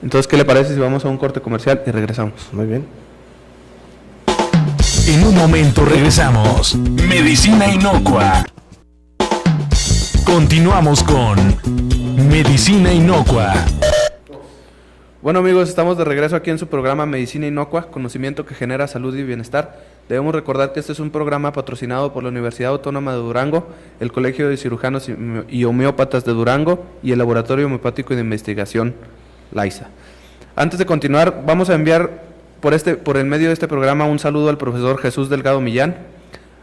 Entonces, ¿qué le parece si vamos a un corte comercial y regresamos? Muy bien. En un momento regresamos. Medicina Inocua. Continuamos con Medicina Inocua. Bueno, amigos, estamos de regreso aquí en su programa Medicina Inocua, conocimiento que genera salud y bienestar. Debemos recordar que este es un programa patrocinado por la Universidad Autónoma de Durango, el Colegio de Cirujanos y Homeópatas de Durango y el Laboratorio Homeopático de Investigación, LAISA. Antes de continuar, vamos a enviar por el medio de este programa un saludo al profesor Jesús Delgado Millán.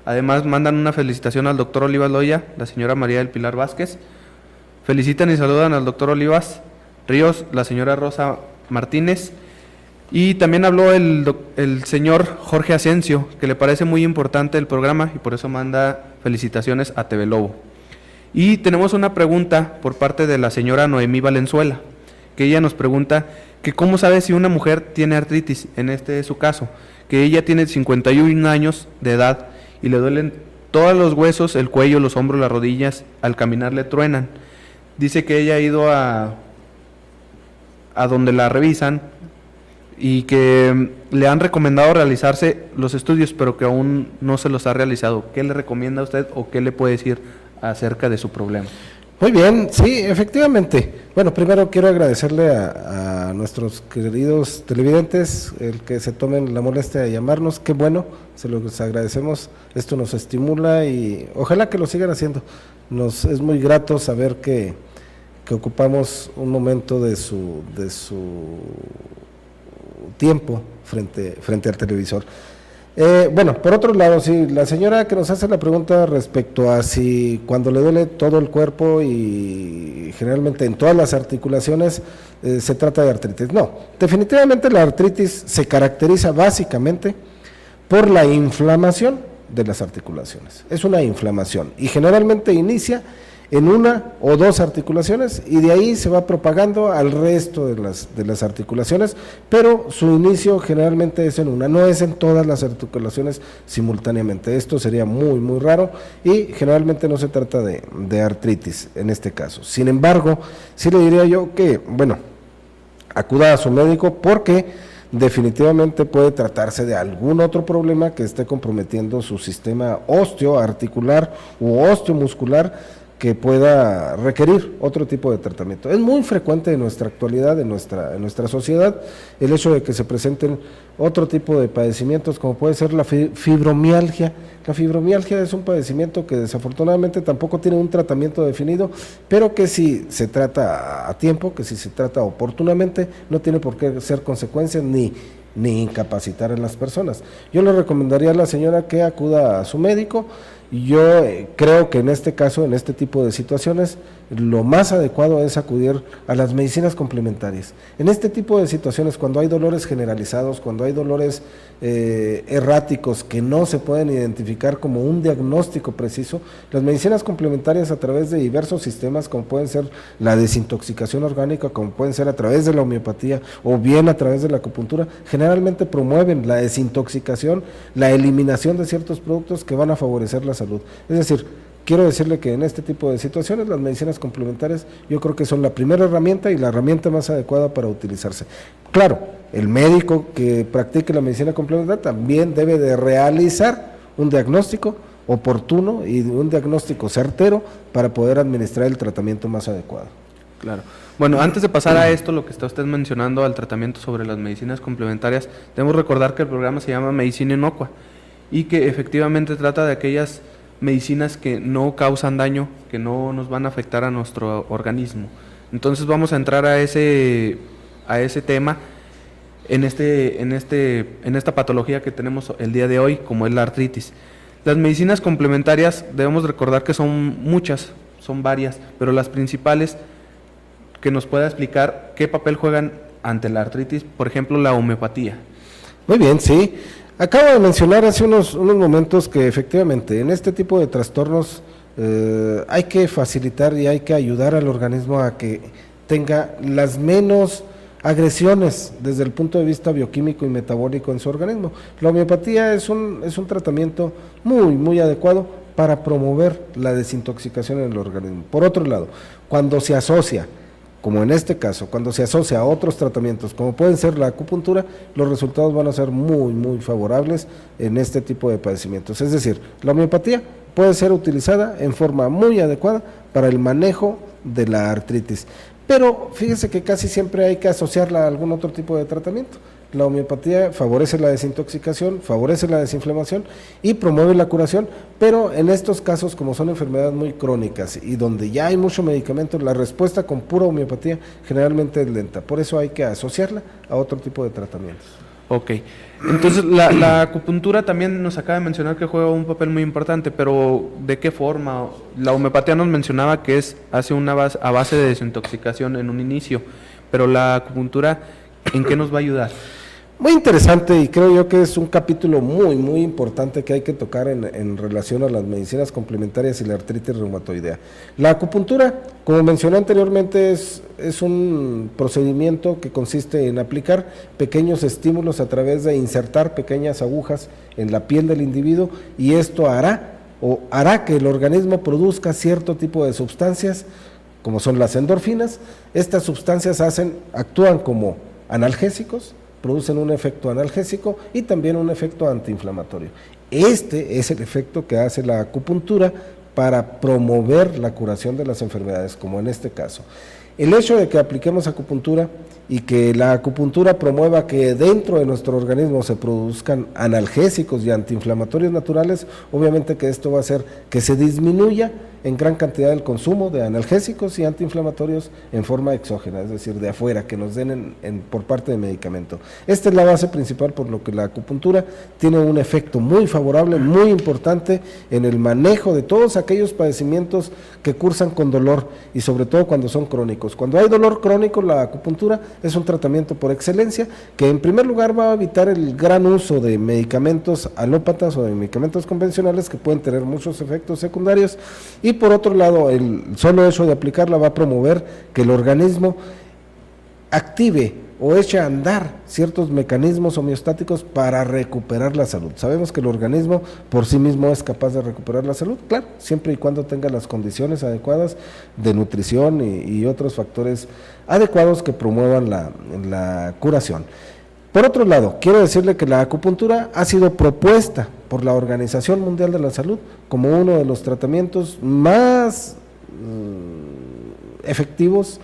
Además, mandan una felicitación al doctor Olivas Loya, la señora María del Pilar Vázquez. Felicitan y saludan al doctor Olivas Ríos, la señora Rosa Martínez, y también habló el señor Jorge Asensio, que le parece muy importante el programa y por eso manda felicitaciones a TV Lobo. Y tenemos una pregunta por parte de la señora Noemí Valenzuela, que ella nos pregunta que cómo sabe si una mujer tiene artritis, en este es su caso, que ella tiene 51 años de edad y le duelen todos los huesos, el cuello, los hombros, las rodillas, al caminar le truenan. Dice que ella ha ido a donde la revisan y que le han recomendado realizarse los estudios, pero que aún no se los ha realizado. ¿Qué le recomienda a usted o qué le puede decir acerca de su problema? Muy bien, sí, efectivamente. Bueno, primero quiero agradecerle a nuestros queridos televidentes el que se tomen la molestia de llamarnos. Qué bueno, se los agradecemos. Esto nos estimula y ojalá que lo sigan haciendo. Es muy grato saber que ocupamos un momento de su tiempo frente al televisor. Bueno, por otro lado, sí, la señora que nos hace la pregunta respecto a si cuando le duele todo el cuerpo y generalmente en todas las articulaciones se trata de artritis. No, definitivamente la artritis se caracteriza básicamente por la inflamación de las articulaciones. Es una inflamación y generalmente inicia en una o dos articulaciones y de ahí se va propagando al resto de las articulaciones, pero su inicio generalmente es en una, no es en todas las articulaciones simultáneamente. Esto sería muy, muy raro y generalmente no se trata de artritis en este caso. Sin embargo, sí le diría yo que, bueno, acuda a su médico porque definitivamente puede tratarse de algún otro problema que esté comprometiendo su sistema osteoarticular u osteomuscular que pueda requerir otro tipo de tratamiento. Es muy frecuente en nuestra actualidad, en nuestra sociedad, el hecho de que se presenten otro tipo de padecimientos, como puede ser la fibromialgia. La fibromialgia es un padecimiento que desafortunadamente tampoco tiene un tratamiento definido, pero que si se trata a tiempo, que si se trata oportunamente, no tiene por qué ser consecuencias ni incapacitar a las personas. Yo le recomendaría a la señora que acuda a su médico. Yo creo que en este caso, en este tipo de situaciones, lo más adecuado es acudir a las medicinas complementarias. En este tipo de situaciones, cuando hay dolores generalizados, cuando hay dolores erráticos que no se pueden identificar como un diagnóstico preciso, las medicinas complementarias a través de diversos sistemas, como pueden ser la desintoxicación orgánica, como pueden ser a través de la homeopatía o bien a través de la acupuntura, generalmente promueven la desintoxicación, la eliminación de ciertos productos que van a favorecer la salud. Es decir, quiero decirle que en este tipo de situaciones las medicinas complementarias yo creo que son la primera herramienta y la herramienta más adecuada para utilizarse. Claro, el médico que practique la medicina complementaria también debe de realizar un diagnóstico oportuno y un diagnóstico certero para poder administrar el tratamiento más adecuado. Claro. Bueno, antes de pasar a esto, lo que está usted mencionando al tratamiento sobre las medicinas complementarias, debemos recordar que el programa se llama Medicina Inocua y que efectivamente trata de aquellas medicinas que no causan daño, que no nos van a afectar a nuestro organismo. Entonces vamos a entrar a ese tema en esta patología que tenemos el día de hoy, como es la artritis. Las medicinas complementarias debemos recordar que son muchas, son varias, pero las principales que nos pueda explicar qué papel juegan ante la artritis, por ejemplo, la homeopatía. Muy bien, sí. Acabo de mencionar hace unos momentos que efectivamente en este tipo de trastornos hay que facilitar y hay que ayudar al organismo a que tenga las menos agresiones desde el punto de vista bioquímico y metabólico en su organismo. La homeopatía es un tratamiento muy, muy adecuado para promover la desintoxicación en el organismo. Por otro lado, cuando se asocia, como en este caso, cuando se asocia a otros tratamientos, como pueden ser la acupuntura, los resultados van a ser muy, muy favorables en este tipo de padecimientos. Es decir, la homeopatía puede ser utilizada en forma muy adecuada para el manejo de la artritis. Pero fíjese que casi siempre hay que asociarla a algún otro tipo de tratamiento. La homeopatía favorece la desintoxicación, favorece la desinflamación y promueve la curación, pero en estos casos, como son enfermedades muy crónicas y donde ya hay mucho medicamento, la respuesta con pura homeopatía generalmente es lenta. Por eso hay que asociarla a otro tipo de tratamientos. Ok, entonces la acupuntura también nos acaba de mencionar que juega un papel muy importante, pero ¿de qué forma? La homeopatía nos mencionaba que hace a base de desintoxicación en un inicio, pero la acupuntura, ¿en qué nos va a ayudar? Muy interesante y creo yo que es un capítulo muy, muy importante que hay que tocar en relación a las medicinas complementarias y la artritis reumatoidea. La acupuntura, como mencioné anteriormente, es un procedimiento que consiste en aplicar pequeños estímulos a través de insertar pequeñas agujas en la piel del individuo y esto hará que el organismo produzca cierto tipo de sustancias, como son las endorfinas. Estas sustancias actúan como analgésicos, producen un efecto analgésico y también un efecto antiinflamatorio. Este es el efecto que hace la acupuntura para promover la curación de las enfermedades, como en este caso. El hecho de que apliquemos acupuntura y que la acupuntura promueva que dentro de nuestro organismo se produzcan analgésicos y antiinflamatorios naturales, obviamente que esto va a hacer que se disminuya en gran cantidad el consumo de analgésicos y antiinflamatorios en forma exógena, es decir, de afuera, que nos den por parte de medicamento. Esta es la base principal por lo que la acupuntura tiene un efecto muy favorable, muy importante en el manejo de todos aquellos padecimientos que cursan con dolor y sobre todo cuando son crónicos. Cuando hay dolor crónico, la acupuntura es un tratamiento por excelencia que en primer lugar va a evitar el gran uso de medicamentos alópatas o de medicamentos convencionales que pueden tener muchos efectos secundarios, y por otro lado el solo hecho de aplicarla va a promover que el organismo active o eche a andar ciertos mecanismos homeostáticos para recuperar la salud. Sabemos que el organismo por sí mismo es capaz de recuperar la salud, claro, siempre y cuando tenga las condiciones adecuadas de nutrición y otros factores adecuados que promuevan la curación. Por otro lado, quiero decirle que la acupuntura ha sido propuesta por la Organización Mundial de la Salud como uno de los tratamientos más efectivos,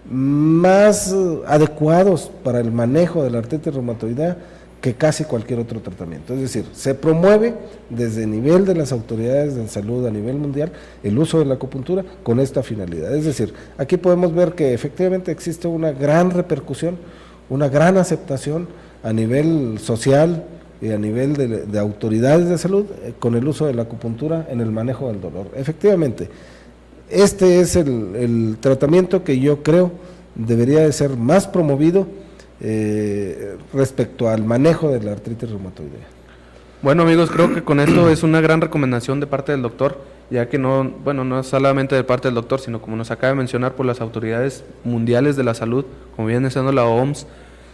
más adecuados para el manejo de la artritis reumatoidea que casi cualquier otro tratamiento. Es decir, se promueve desde el nivel de las autoridades de salud a nivel mundial el uso de la acupuntura con esta finalidad. Es decir, aquí podemos ver que efectivamente existe una gran repercusión, una gran aceptación a nivel social y a nivel de autoridades de salud con el uso de la acupuntura en el manejo del dolor. Efectivamente, este es el tratamiento que yo creo debería de ser más promovido respecto al manejo de la artritis reumatoidea. Bueno, amigos, creo que con esto es una gran recomendación de parte del doctor, ya que no es solamente de parte del doctor, sino como nos acaba de mencionar, por las autoridades mundiales de la salud, como viene siendo la OMS,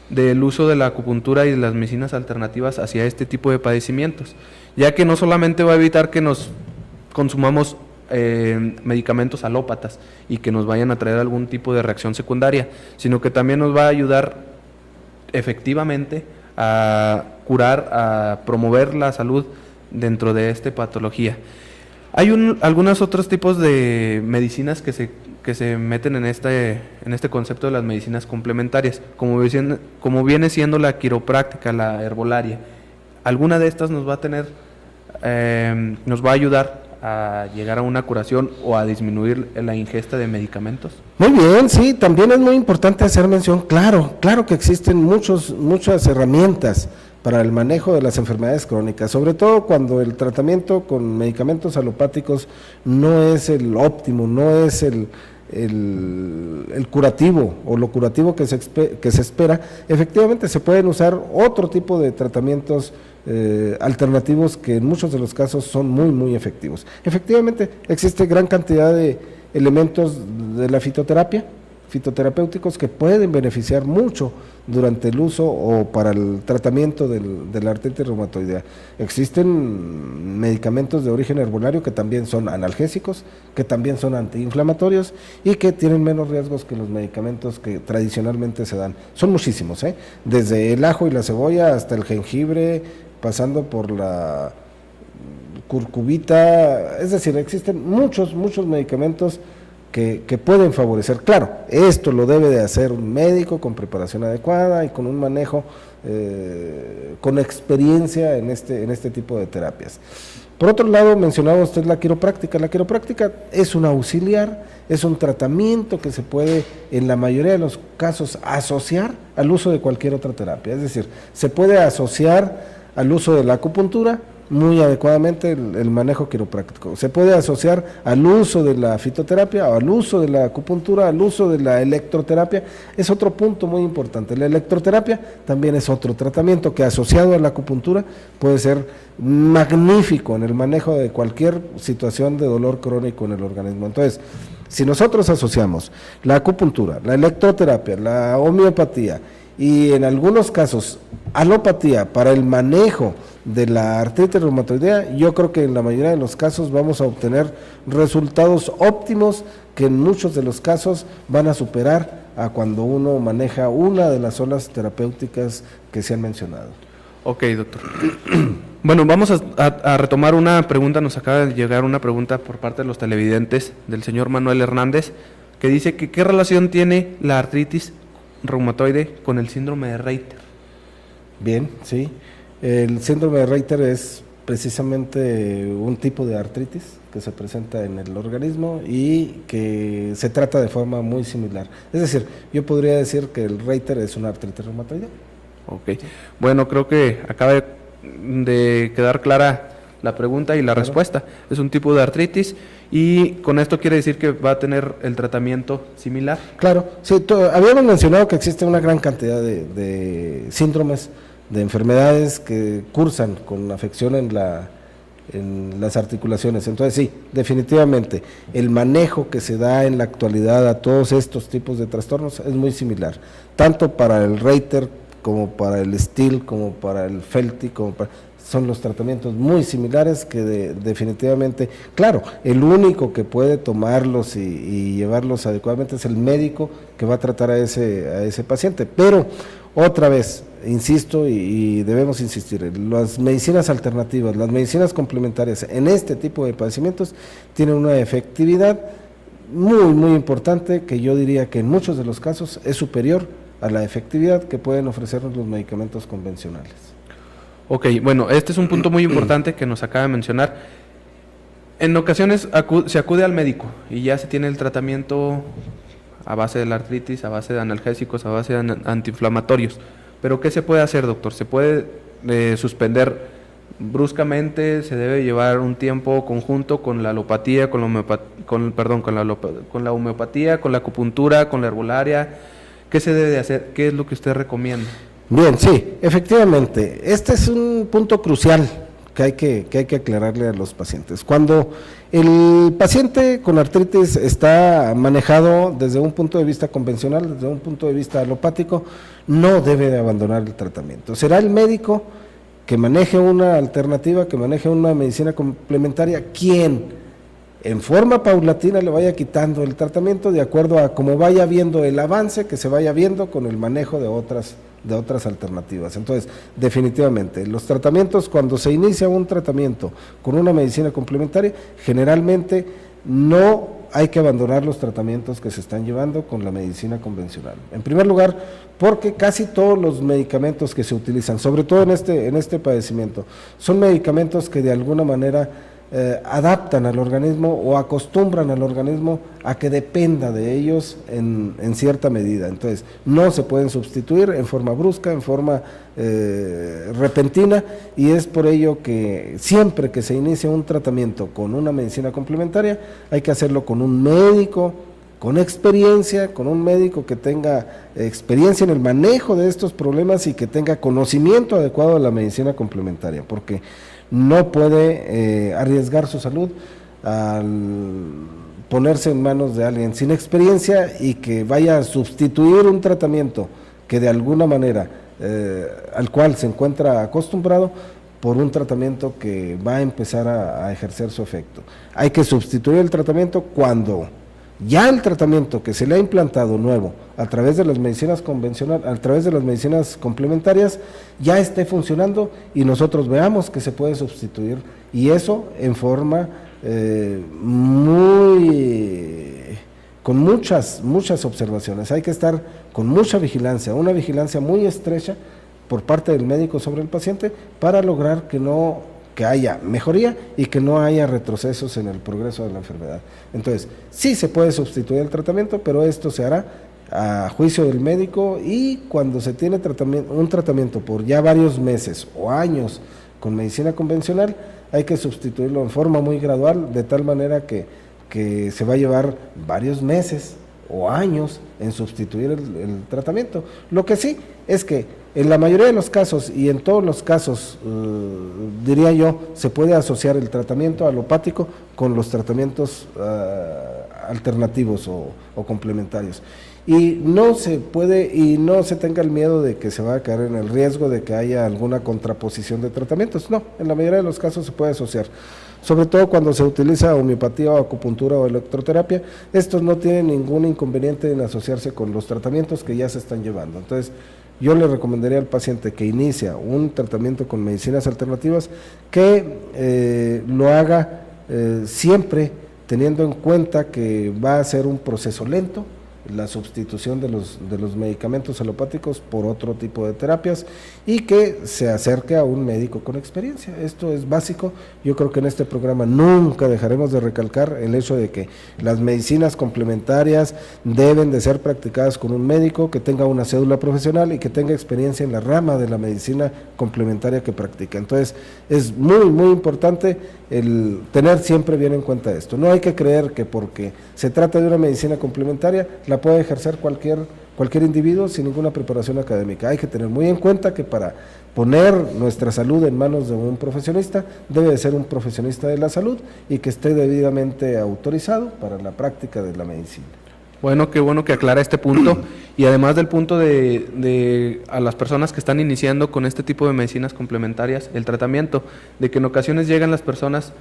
del uso de la acupuntura y de las medicinas alternativas hacia este tipo de padecimientos, ya que no solamente va a evitar que nos consumamos medicamentos alópatas y que nos vayan a traer algún tipo de reacción secundaria, sino que también nos va a ayudar efectivamente a curar, a promover la salud dentro de esta patología. Hay algunos otros tipos de medicinas que se meten en este concepto de las medicinas complementarias, como viene siendo la quiropráctica, la herbolaria. ¿Alguna de estas nos va a ayudar a llegar a una curación o a disminuir la ingesta de medicamentos? Muy bien, sí, también es muy importante hacer mención, claro que existen muchas herramientas para el manejo de las enfermedades crónicas, sobre todo cuando el tratamiento con medicamentos alopáticos no es el óptimo, no es el curativo o lo curativo que se espera. Efectivamente se pueden usar otro tipo de tratamientos alternativos que en muchos de los casos son muy efectivos. Efectivamente existe gran cantidad de elementos de la fitoterapéuticos que pueden beneficiar mucho durante el uso o para el tratamiento de la artritis reumatoidea. Existen medicamentos de origen herbolario que también son analgésicos, que también son antiinflamatorios y que tienen menos riesgos que los medicamentos que tradicionalmente se dan. Son muchísimos, desde el ajo y la cebolla hasta el jengibre, pasando por la curcubita, es decir, existen muchos medicamentos que pueden favorecer. Claro, esto lo debe de hacer un médico con preparación adecuada y con un manejo con experiencia en este tipo de terapias. Por otro lado, mencionaba usted la quiropráctica. La quiropráctica es un auxiliar, es un tratamiento que se puede, en la mayoría de los casos, asociar al uso de cualquier otra terapia. Es decir, se puede asociar al uso de la acupuntura muy adecuadamente el manejo quiropráctico. Se puede asociar al uso de la fitoterapia, al uso de la acupuntura, al uso de la electroterapia. Es otro punto muy importante. La electroterapia también es otro tratamiento que, asociado a la acupuntura, puede ser magnífico en el manejo de cualquier situación de dolor crónico en el organismo. Entonces, si nosotros asociamos la acupuntura, la electroterapia, la homeopatía y en algunos casos alopatía para el manejo de la artritis reumatoidea, yo creo que en la mayoría de los casos vamos a obtener resultados óptimos que en muchos de los casos van a superar a cuando uno maneja una de las olas terapéuticas que se han mencionado. Ok, doctor. Bueno, vamos a retomar una pregunta. Nos acaba de llegar una pregunta por parte de los televidentes del señor Manuel Hernández, que dice que qué relación tiene la artritis reumatoide con el síndrome de Reiter. Bien, sí. El síndrome de Reiter es precisamente un tipo de artritis que se presenta en el organismo y que se trata de forma muy similar. Es decir, yo podría decir que el Reiter es una artritis reumatoide. Ok. Bueno, creo que acaba de quedar clara la pregunta y la respuesta. Es un tipo de artritis y con esto quiere decir que va a tener el tratamiento similar. Claro, sí, habíamos mencionado que existe una gran cantidad de síndromes, de enfermedades que cursan con afección en las articulaciones. Entonces sí, definitivamente, el manejo que se da en la actualidad a todos estos tipos de trastornos es muy similar, tanto para el Reiter como para el Still, como para el Felty, son los tratamientos muy similares que definitivamente, claro, el único que puede tomarlos y llevarlos adecuadamente es el médico que va a tratar a ese paciente, pero otra vez, insisto y debemos insistir, las medicinas alternativas, las medicinas complementarias en este tipo de padecimientos tienen una efectividad muy, muy importante que yo diría que en muchos de los casos es superior a la efectividad que pueden ofrecernos los medicamentos convencionales. Ok, bueno, este es un punto muy importante que nos acaba de mencionar. En ocasiones se acude al médico y ya se tiene el tratamiento a base de la artritis, a base de analgésicos, a base de antiinflamatorios. Pero ¿qué se puede hacer, doctor? ¿Se puede suspender bruscamente? ¿Se debe llevar un tiempo conjunto con la alopatía, con la homeopatía, con la acupuntura, con la herbolaria? ¿Qué se debe hacer? ¿Qué es lo que usted recomienda? Bien, sí, efectivamente, este es un punto crucial que hay que aclararle a los pacientes. Cuando el paciente con artritis está manejado desde un punto de vista convencional, desde un punto de vista alopático, no debe de abandonar el tratamiento. Será el médico que maneje una alternativa, que maneje una medicina complementaria, quien en forma paulatina le vaya quitando el tratamiento de acuerdo a cómo vaya viendo el avance que se vaya viendo con el manejo de otras alternativas. Entonces, definitivamente, los tratamientos, cuando se inicia un tratamiento con una medicina complementaria, generalmente no hay que abandonar los tratamientos que se están llevando con la medicina convencional. En primer lugar, porque casi todos los medicamentos que se utilizan, sobre todo en este padecimiento, son medicamentos que de alguna manera adaptan al organismo o acostumbran al organismo a que dependa de ellos en cierta medida. Entonces, no se pueden sustituir en forma brusca, en forma repentina, y es por ello que siempre que se inicia un tratamiento con una medicina complementaria, hay que hacerlo con un médico con experiencia, con un médico que tenga experiencia en el manejo de estos problemas y que tenga conocimiento adecuado de la medicina complementaria, porque no puede arriesgar su salud al ponerse en manos de alguien sin experiencia y que vaya a sustituir un tratamiento que de alguna manera al cual se encuentra acostumbrado por un tratamiento que va a empezar a ejercer su efecto. Hay que sustituir el tratamiento cuando ya el tratamiento que se le ha implantado nuevo a través de las medicinas convencionales, a través de las medicinas complementarias, ya esté funcionando y nosotros veamos que se puede sustituir, y eso en forma con muchas observaciones. Hay que estar con mucha vigilancia, una vigilancia muy estrecha por parte del médico sobre el paciente para lograr que haya mejoría y que no haya retrocesos en el progreso de la enfermedad. Entonces, sí se puede sustituir el tratamiento, pero esto se hará a juicio del médico, y cuando se tiene un tratamiento por ya varios meses o años con medicina convencional, hay que sustituirlo en forma muy gradual, de tal manera que se va a llevar varios meses o años en sustituir el tratamiento. Lo que sí es que en la mayoría de los casos y en todos los casos, diría yo, se puede asociar el tratamiento alopático con los tratamientos alternativos o complementarios. Y no se tenga el miedo de que se va a caer en el riesgo de que haya alguna contraposición de tratamientos. No, en la mayoría de los casos se puede asociar. Sobre todo cuando se utiliza homeopatía o acupuntura o electroterapia, estos no tienen ningún inconveniente en asociarse con los tratamientos que ya se están llevando. Entonces, yo le recomendaría al paciente que inicia un tratamiento con medicinas alternativas que lo haga siempre teniendo en cuenta que va a ser un proceso lento, la sustitución de los medicamentos alopáticos por otro tipo de terapias y que se acerque a un médico con experiencia. Esto es básico. Yo creo que en este programa nunca dejaremos de recalcar el hecho de que las medicinas complementarias deben de ser practicadas con un médico que tenga una cédula profesional y que tenga experiencia en la rama de la medicina complementaria que practica. Entonces es muy, muy importante el tener siempre bien en cuenta esto. No hay que creer que porque se trata de una medicina complementaria la puede ejercer cualquier individuo sin ninguna preparación académica. Hay que tener muy en cuenta que para poner nuestra salud en manos de un profesionista, debe de ser un profesionista de la salud y que esté debidamente autorizado para la práctica de la medicina. Bueno, qué bueno que aclara este punto y además del punto de a las personas que están iniciando con este tipo de medicinas complementarias, el tratamiento, de que en ocasiones llegan las personas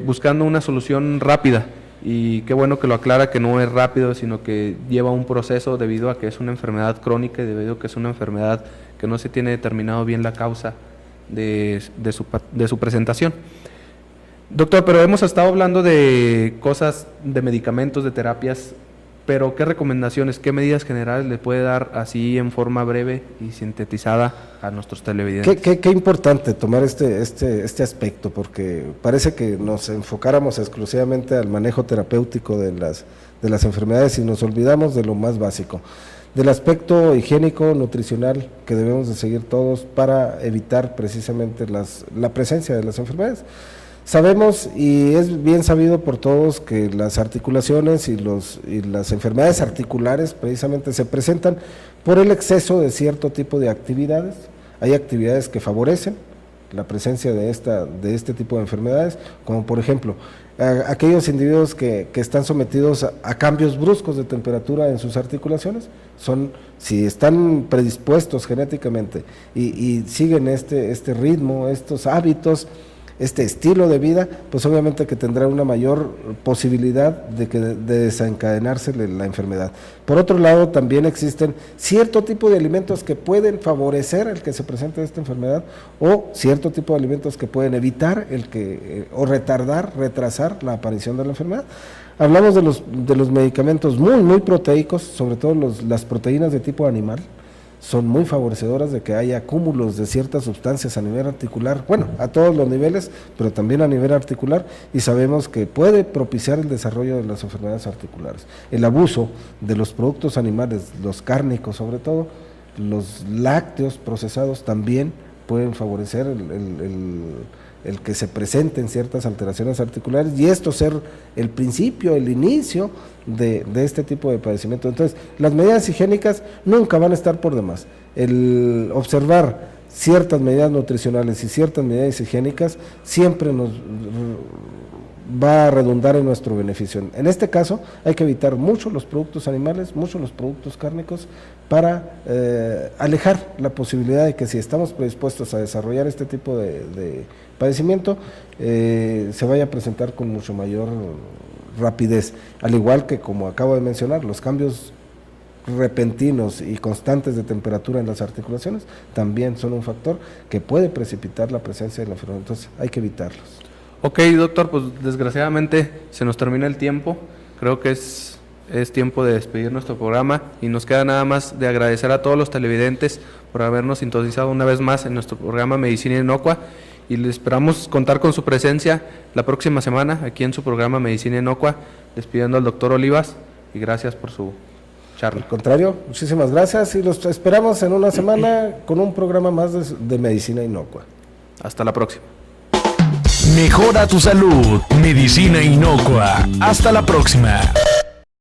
buscando una solución rápida. Y qué bueno que lo aclara, que no es rápido, sino que lleva un proceso debido a que es una enfermedad crónica y debido a que es una enfermedad que no se tiene determinado bien la causa de su presentación. Doctor, pero hemos estado hablando de cosas, de medicamentos, de terapias, pero ¿qué recomendaciones, qué medidas generales le puede dar así en forma breve y sintetizada a nuestros televidentes? Qué importante tomar este aspecto, porque parece que nos enfocáramos exclusivamente al manejo terapéutico de las enfermedades y nos olvidamos de lo más básico, del aspecto higiénico, nutricional que debemos de seguir todos para evitar precisamente la presencia de las enfermedades. Sabemos y es bien sabido por todos que las articulaciones y las enfermedades articulares precisamente se presentan por el exceso de cierto tipo de actividades. Hay actividades que favorecen la presencia de este tipo de enfermedades, como por ejemplo aquellos individuos que están sometidos a cambios bruscos de temperatura en sus articulaciones, si están predispuestos genéticamente y siguen este ritmo, estos hábitos, este estilo de vida, pues obviamente que tendrá una mayor posibilidad de desencadenarse la enfermedad. Por otro lado, también existen cierto tipo de alimentos que pueden favorecer el que se presente esta enfermedad o cierto tipo de alimentos que pueden evitar retrasar la aparición de la enfermedad. Hablamos de los medicamentos muy, muy proteicos, sobre todo las proteínas de tipo animal. Son muy favorecedoras de que haya acúmulos de ciertas sustancias a nivel articular, bueno, a todos los niveles, pero también a nivel articular, y sabemos que puede propiciar el desarrollo de las enfermedades articulares. El abuso de los productos animales, los cárnicos sobre todo, los lácteos procesados también pueden favorecer el que se presenten ciertas alteraciones articulares y esto ser el principio, el inicio de este tipo de padecimiento. Entonces, las medidas higiénicas nunca van a estar por demás. El observar ciertas medidas nutricionales y ciertas medidas higiénicas siempre nos va a redundar en nuestro beneficio. En este caso, hay que evitar mucho los productos animales, mucho los productos cárnicos, para alejar la posibilidad de que si estamos predispuestos a desarrollar este tipo de padecimiento, se vaya a presentar con mucho mayor rapidez, al igual que, como acabo de mencionar, los cambios repentinos y constantes de temperatura en las articulaciones también son un factor que puede precipitar la presencia de la enfermedad, entonces hay que evitarlos. Ok, doctor, pues desgraciadamente se nos termina el tiempo, creo que es tiempo de despedir nuestro programa y nos queda nada más de agradecer a todos los televidentes por habernos sintonizado una vez más en nuestro programa Medicina Inocua y les esperamos contar con su presencia la próxima semana aquí en su programa Medicina Inocua, despidiendo al doctor Olivas y gracias por su charla. Al contrario, muchísimas gracias y los esperamos en una semana con un programa más de Medicina Inocua. Hasta la próxima. Mejora tu salud, Medicina Inocua. Hasta la próxima.